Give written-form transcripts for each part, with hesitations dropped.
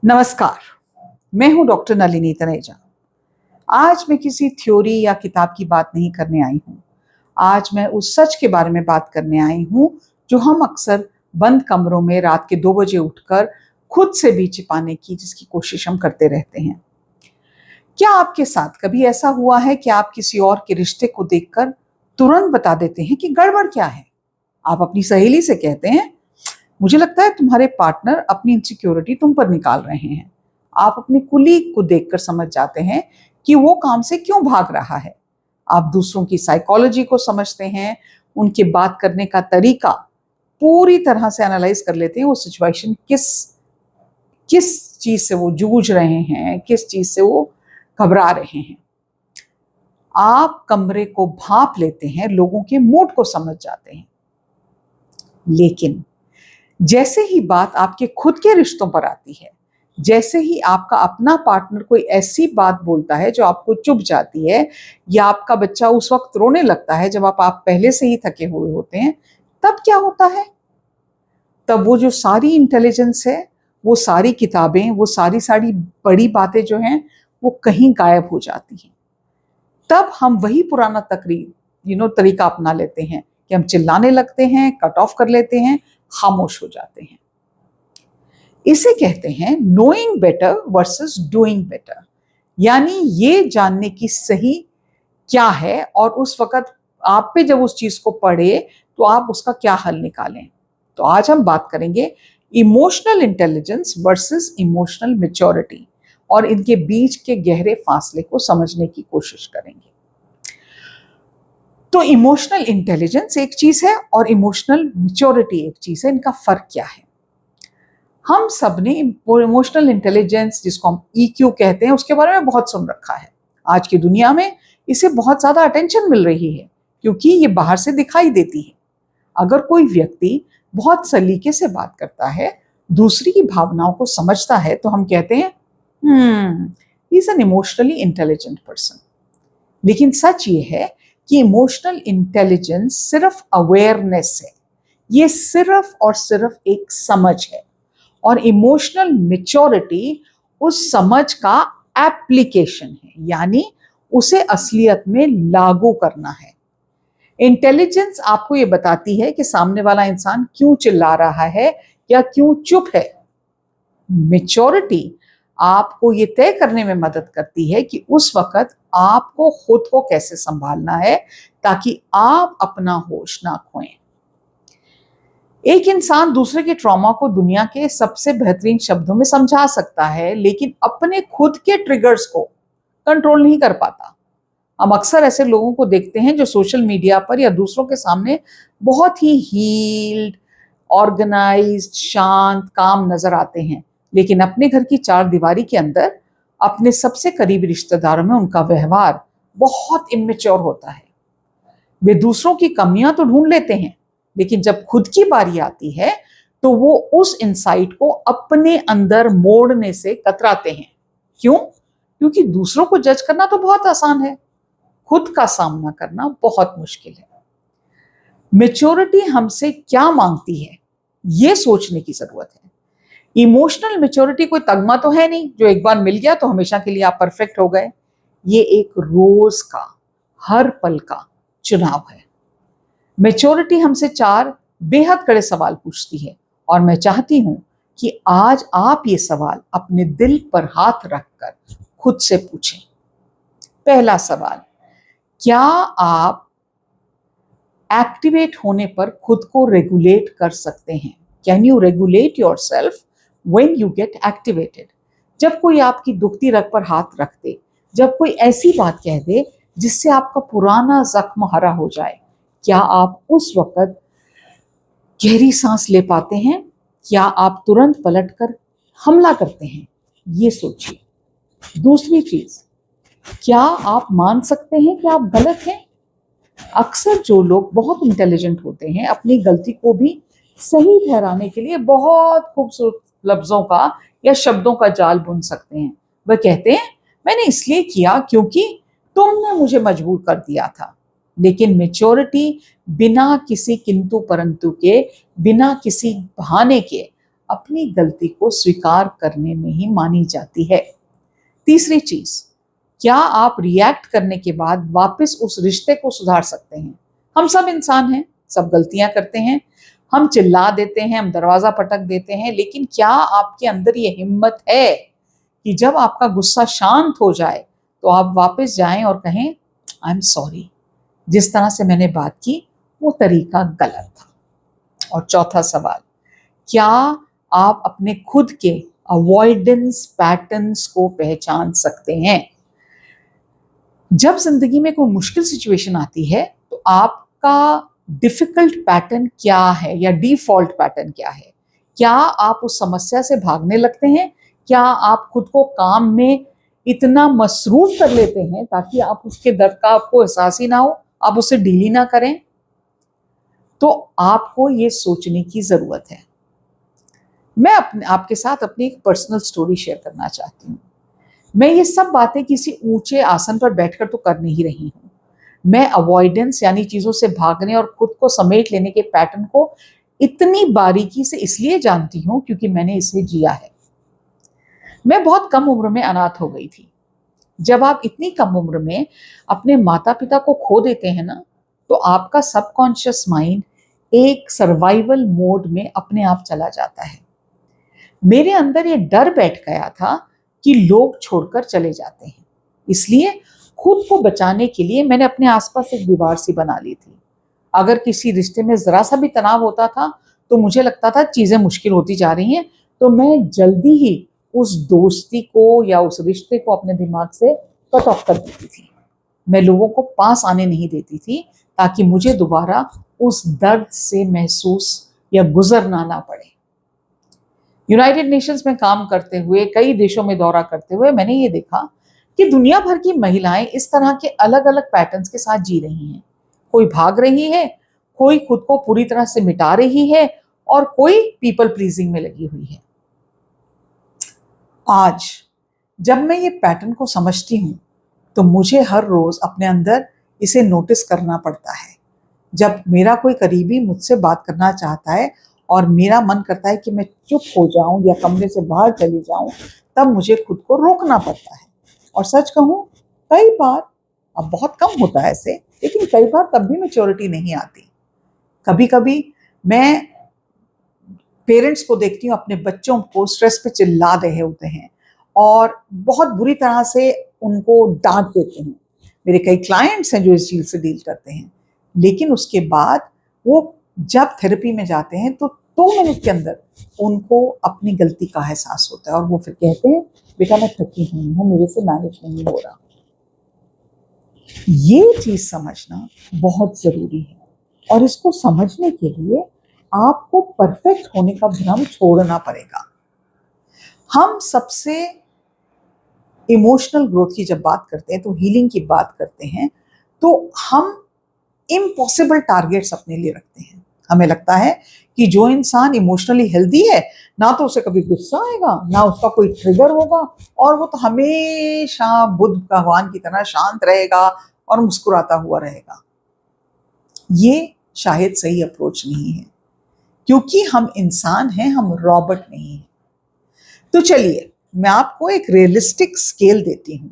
नमस्कार, मैं हूं डॉक्टर नलिनी तनेजा। आज मैं किसी थ्योरी या किताब की बात नहीं करने आई हूं। आज मैं उस सच के बारे में बात करने आई हूं जो हम अक्सर बंद कमरों में रात के 2 बजे उठकर खुद से भी छिपाने की जिसकी कोशिश हम करते रहते हैं। क्या आपके साथ कभी ऐसा हुआ है कि आप किसी और के रिश्ते को देखकर तुरंत बता देते हैं कि गड़बड़ क्या है? आप अपनी सहेली से कहते हैं, मुझे लगता है तुम्हारे पार्टनर अपनी इनसिक्योरिटी तुम पर निकाल रहे हैं। आप अपने कुलीग को देखकर समझ जाते हैं कि वो काम से क्यों भाग रहा है। आप दूसरों की साइकोलॉजी को समझते हैं, उनके बात करने का तरीका पूरी तरह से एनालाइज कर लेते हैं। वो सिचुएशन किस किस चीज से वो जूझ रहे हैं, किस चीज से वो घबरा रहे हैं। आप कमरे को भांप लेते हैं, लोगों के मूड को समझ जाते हैं। लेकिन जैसे ही बात आपके खुद के रिश्तों पर आती है, जैसे ही आपका अपना पार्टनर कोई ऐसी बात बोलता है जो आपको चुभ जाती है, या आपका बच्चा उस वक्त रोने लगता है जब आप पहले से ही थके हुए होते हैं, तब क्या होता है? तब वो जो सारी इंटेलिजेंस है, वो सारी किताबें, वो सारी सारी बड़ी बातें जो हैं, वो कहीं गायब हो जाती हैं। तब हम वही पुराना तरीका अपना लेते हैं कि हम चिल्लाने लगते हैं, कट ऑफ कर लेते हैं, खामोश हो जाते हैं। इसे कहते हैं knowing better versus doing better, यानी ये जानने की सही क्या है और उस वक्त आप पे जब उस चीज को पढ़े तो आप उसका क्या हल निकालें। तो आज हम बात करेंगे emotional intelligence versus emotional maturity, और इनके बीच के गहरे फासले को समझने की कोशिश करेंगे। तो इमोशनल इंटेलिजेंस एक चीज है और इमोशनल मैच्योरिटी एक चीज है। इनका फर्क क्या है? हम सब ने इमोशनल इंटेलिजेंस, जिसको हम ईक्यू कहते हैं, उसके बारे में बहुत सुन रखा है। आज की दुनिया में इसे बहुत ज्यादा अटेंशन मिल रही है क्योंकि ये बाहर से दिखाई देती है। अगर कोई व्यक्ति बहुत सलीके से बात करता है, दूसरी की भावनाओं को समझता है, तो हम कहते हैं he is an emotionally intelligent person. लेकिन सच ये है कि इमोशनल इंटेलिजेंस सिर्फ अवेयरनेस है, ये सिर्फ और सिर्फ एक समझ है, और इमोशनल मैच्योरिटी उस समझ का एप्लीकेशन है, यानी उसे असलियत में लागू करना है। इंटेलिजेंस आपको ये बताती है कि सामने वाला इंसान क्यों चिल्ला रहा है या क्यों चुप है। मैच्योरिटी आपको ये तय करने में मदद करती है कि उस वक्त आपको खुद को कैसे संभालना है ताकि आप अपना होश ना खोएं। एक इंसान दूसरे के ट्रॉमा को दुनिया के सबसे बेहतरीन शब्दों में समझा सकता है, लेकिन अपने खुद के ट्रिगर्स को कंट्रोल नहीं कर पाता। हम अक्सर ऐसे लोगों को देखते हैं जो सोशल मीडिया पर या दूसरों के सामने बहुत ही हील्ड, ऑर्गेनाइज्ड, शांत, काम नजर आते हैं, लेकिन अपने घर की चार दीवारी के अंदर अपने सबसे करीबी रिश्तेदारों में उनका व्यवहार बहुत इमेच्योर होता है। वे दूसरों की कमियां तो ढूंढ लेते हैं, लेकिन जब खुद की बारी आती है तो वो उस इंसाइट को अपने अंदर मोड़ने से कतराते हैं। क्यों? क्योंकि दूसरों को जज करना तो बहुत आसान है, खुद का सामना करना बहुत मुश्किल है। मैच्योरिटी हमसे क्या मांगती है, ये सोचने की जरूरत है। इमोशनल मैच्योरिटी कोई तगमा तो है नहीं जो एक बार मिल गया तो हमेशा के लिए आप परफेक्ट हो गए। ये एक रोज का, हर पल का चुनाव है। मैच्योरिटी हमसे 4 बेहद कड़े सवाल पूछती है, और मैं चाहती हूं कि आज आप ये सवाल अपने दिल पर हाथ रखकर खुद से पूछें। पहला सवाल, क्या आप एक्टिवेट होने पर खुद को रेगुलेट कर सकते हैं? Can you regulate yourself when you get activated? जब कोई आपकी दुखती रग पर हाथ रख दे, जब कोई ऐसी बात कह दे जिससे आपका पुराना जख्म हरा हो जाए, क्या आप उस वक्त गहरी सांस ले पाते हैं? क्या आप तुरंत पलटकर हमला करते हैं? ये सोचिए। दूसरी चीज, क्या आप मान सकते हैं कि आप गलत हैं? अक्सर जो लोग बहुत इंटेलिजेंट होते हैं अपनी गलती को भी सही ठहराने के लिए बहुत खूबसूरत लफ्जों का या शब्दों का जाल बुन सकते हैं। वह कहते हैं, मैंने इसलिए किया क्योंकि तुमने मुझे मजबूर कर दिया था। लेकिन मैच्योरिटी बिना किसी किंतु परंतु के, बिना किसी बहाने के अपनी गलती को स्वीकार करने में ही मानी जाती है। तीसरी चीज, क्या आप रिएक्ट करने के बाद वापस उस रिश्ते को सुधार सकते हैं? हम सब इंसान हैं, सब गलतियां करते हैं, हम चिल्ला देते हैं, हम दरवाजा पटक देते हैं, लेकिन क्या आपके अंदर ये हिम्मत है कि जब आपका गुस्सा शांत हो जाए तो आप वापस जाएं और कहें आई एम सॉरी, जिस तरह से मैंने बात की वो तरीका गलत था। और चौथा सवाल, क्या आप अपने खुद के अवॉइडेंस पैटर्न्स को पहचान सकते हैं? जब जिंदगी में कोई मुश्किल सिचुएशन आती है तो आपका डिफिकल्ट पैटर्न क्या है या डिफॉल्ट पैटर्न क्या है? क्या आप उस समस्या से भागने लगते हैं? क्या आप खुद को काम में इतना मसरूफ कर लेते हैं ताकि आप उसके दर्द का आपको एहसास ही ना हो, आप उसे डील ही ना करें? तो आपको ये सोचने की जरूरत है। मैं आपके साथ अपनी एक पर्सनल स्टोरी शेयर करना चाहती हूँ। मैं ये सब बातें किसी ऊंचे आसन पर बैठकर तो कर नहीं रही हूँ। मैं अवॉइडेंस यानी चीजों से भागने और खुद को समेट लेने के पैटर्न को इतनी बारीकी से इसलिए जानती हूँ क्योंकि मैंने इसे जिया है। मैं बहुत कम उम्र में अनाथ हो गई थी। जब आप इतनी कम उम्र में अपने माता पिता को खो देते हैं ना, तो आपका सबकॉन्शियस माइंड एक सर्वाइवल मोड में अपने आप चला जाता है। मेरे अंदर ये डर बैठ गया था कि लोग छोड़कर चले जाते हैं, इसलिए खुद को बचाने के लिए मैंने अपने आसपास एक दीवार सी बना ली थी। अगर किसी रिश्ते में जरा सा भी तनाव होता था तो मुझे लगता था चीजें मुश्किल होती जा रही हैं, तो मैं जल्दी ही उस दोस्ती को या उस रिश्ते को अपने दिमाग से कट ऑफ कर देती थी। मैं लोगों को पास आने नहीं देती थी ताकि मुझे दोबारा उस दर्द से महसूस या गुजरना ना पड़े। यूनाइटेड नेशंस में काम करते हुए, कई देशों में दौरा करते हुए मैंने ये देखा कि दुनिया भर की महिलाएं इस तरह के अलग अलग पैटर्न्स के साथ जी रही हैं। कोई भाग रही है, कोई खुद को पूरी तरह से मिटा रही है और कोई पीपल प्लीजिंग में लगी हुई है। आज जब मैं ये पैटर्न को समझती हूँ तो मुझे हर रोज अपने अंदर इसे नोटिस करना पड़ता है। जब मेरा कोई करीबी मुझसे बात करना चाहता है और मेरा मन करता है कि मैं चुप हो जाऊं या कमरे से बाहर चली जाऊं, तब मुझे खुद को रोकना पड़ता है। और सच कहूं, कई बार, अब बहुत कम होता है ऐसे, लेकिन कई बार तब भी मैच्योरिटी नहीं आती। कभी कभी मैं पेरेंट्स को देखती हूँ अपने बच्चों को स्ट्रेस पे चिल्ला रहे होते हैं और बहुत बुरी तरह से उनको डांट देते हैं। मेरे कई क्लाइंट्स हैं जो इस चीज से डील करते हैं, लेकिन उसके बाद वो जब थेरेपी में जाते हैं तो 2 मिनट के अंदर उनको अपनी गलती का एहसास होता है और वो फिर कहते हैं बेटा मैं थकी हुई हूँ, मेरे से मैनेज नहीं हो रहा। ये चीज समझना बहुत जरूरी है और इसको समझने के लिए आपको परफेक्ट होने का भ्रम छोड़ना पड़ेगा। हम सबसे इमोशनल ग्रोथ की जब बात करते हैं, तो हीलिंग की बात करते हैं, तो हम इम्पॉसिबल टारगेट्स अपने लिए रखते हैं। हमें लगता है कि जो इंसान इमोशनली हेल्दी है, ना तो उसे कभी गुस्सा आएगा, ना उसका कोई ट्रिगर होगा, और वो तो हमेशा बुद्ध भगवान की तरह शांत रहेगा और मुस्कुराता हुआ रहेगा। ये शायद सही अप्रोच नहीं है, क्योंकि हम इंसान हैं, हम रॉबोट नहीं हैं। तो चलिए मैं आपको एक रियलिस्टिक स्केल देती हूं,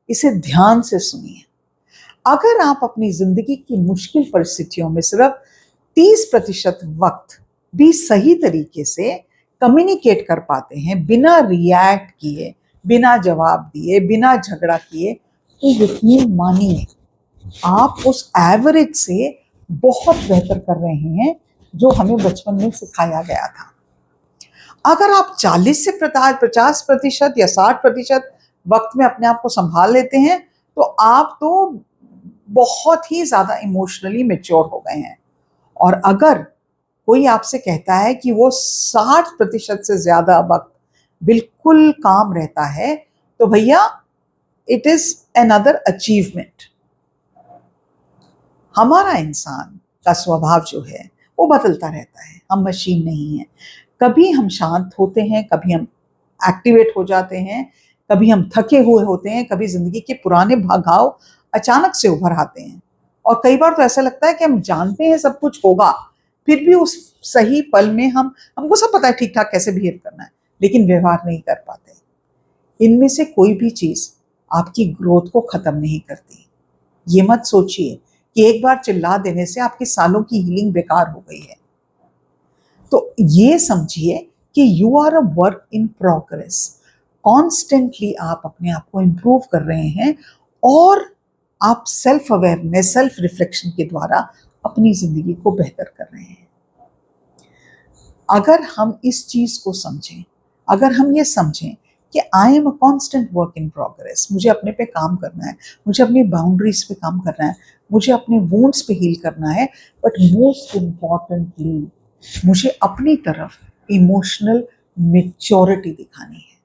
इसे ध्यान से सुनिए। अगर आप अपनी जिंदगी की मुश्किल परिस्थितियों में सिर्फ 30% वक्त भी सही तरीके से कम्युनिकेट कर पाते हैं, बिना रिएक्ट किए, बिना जवाब दिए, बिना झगड़ा किए, तो यकीन मानिए आप उस एवरेज से बहुत बेहतर कर रहे हैं जो हमें बचपन में सिखाया गया था। अगर आप 40 से 50% या 60% वक्त में अपने आप को संभाल लेते हैं, तो आप तो बहुत ही ज्यादा इमोशनली मैच्योर हो गए हैं। और अगर कोई आपसे कहता है कि वो 60% से ज्यादा वक्त बिल्कुल काम रहता है, तो भैया इट इज अनदर अचीवमेंट। हमारा इंसान का स्वभाव जो है वो बदलता रहता है, हम मशीन नहीं है। कभी हम शांत होते हैं, कभी हम एक्टिवेट हो जाते हैं, कभी हम थके हुए होते हैं, कभी जिंदगी के पुराने घाव अचानक से उभर आते हैं। और कई बार तो ऐसा लगता है कि हम जानते हैं सब कुछ होगा, फिर भी उस सही पल में हमको सब पता है ठीक ठाक कैसे बिहेव करना है, लेकिन व्यवहार नहीं कर पाते। इनमें से कोई भी चीज आपकी ग्रोथ को खत्म नहीं करती। ये मत सोचिए कि एक बार चिल्ला देने से आपकी सालों की हीलिंग बेकार हो गई है। तो ये समझिए कि you are a work in progress. Constantly आप अपने आप को इम्प्रूव कर रहे हैं और आप सेल्फ अवेयरनेस, सेल्फ रिफ्लेक्शन के द्वारा अपनी जिंदगी को बेहतर कर रहे हैं। अगर हम इस चीज को समझें, अगर हम ये समझें कि I am a constant work in progress, मुझे अपने पे काम करना है, मुझे अपनी बाउंड्रीज पे काम करना है, मुझे अपने वुंड्स पे हील करना है, बट मोस्ट इम्पॉर्टेंटली मुझे अपनी तरफ इमोशनल मेच्योरिटी दिखानी है,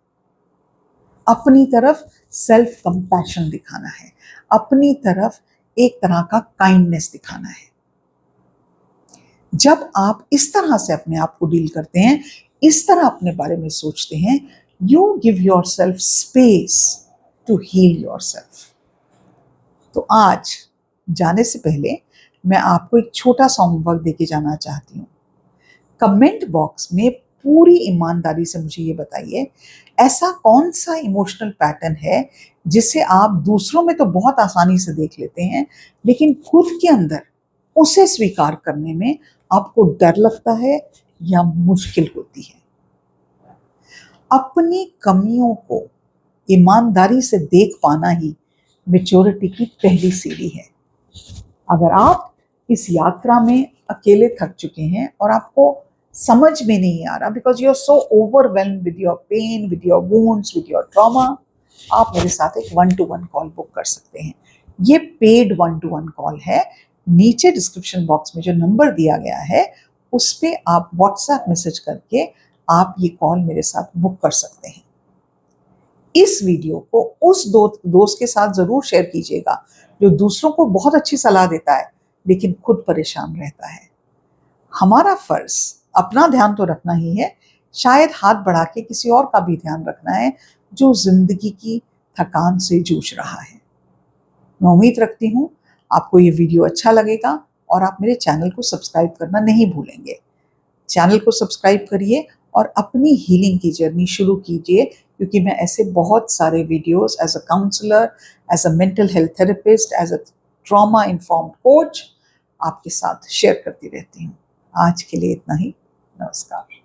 अपनी तरफ सेल्फ कंपैशन दिखाना है, अपनी तरफ एक तरह का काइंडनेस दिखाना है। जब आप इस तरह से अपने आप को डील करते हैं, इस तरह अपने बारे में सोचते हैं, you give yourself space to heal yourself. तो आज जाने से पहले मैं आपको एक छोटा सा होमवर्क देके जाना चाहती हूँ। कमेंट बॉक्स में पूरी ईमानदारी से मुझे ये बताइए, ऐसा कौन सा इमोशनल पैटर्न है जिसे आप दूसरों में तो बहुत आसानी से देख लेते हैं, लेकिन खुद के अंदर उसे स्वीकार करने में आपको डर लगता है या मुश्किल होती है। अपनी कमियों को ईमानदारी से देख पाना ही मैच्योरिटी की पहली सीढ़ी है। अगर आप इस यात्रा में अकेले थक चुके हैं और आपको समझ में नहीं आ रहा, because you are so overwhelmed with your pain, with your wounds, with your trauma, आप मेरे साथ एक 1-to-1 कॉल बुक कर सकते हैं। ये पेड 1-to-1 कॉल है। नीचे डिस्क्रिप्शन बॉक्स में जो नंबर दिया गया है उस पर आप व्हाट्सएप मैसेज करके आप ये कॉल मेरे साथ बुक कर सकते हैं। इस वीडियो को उस दोस्त के साथ जरूर शेयर कीजिएगा जो दूसरों को बहुत अच्छी सलाह देता है लेकिन खुद परेशान रहता है। हमारा फर्ज अपना ध्यान तो रखना ही है, शायद हाथ बढ़ा के किसी और का भी ध्यान रखना है जो जिंदगी की थकान से जूझ रहा है। मैं उम्मीद रखती हूँ आपको ये वीडियो अच्छा लगेगा और आप मेरे चैनल को सब्सक्राइब करना नहीं भूलेंगे। चैनल को सब्सक्राइब करिए और अपनी हीलिंग की जर्नी शुरू कीजिए, क्योंकि मैं ऐसे बहुत सारे videos as a counsellor, as a mental health therapist, as a trauma informed coach आपके साथ शेयर करती रहती हूँ। आज के लिए इतना ही। नमस्कार।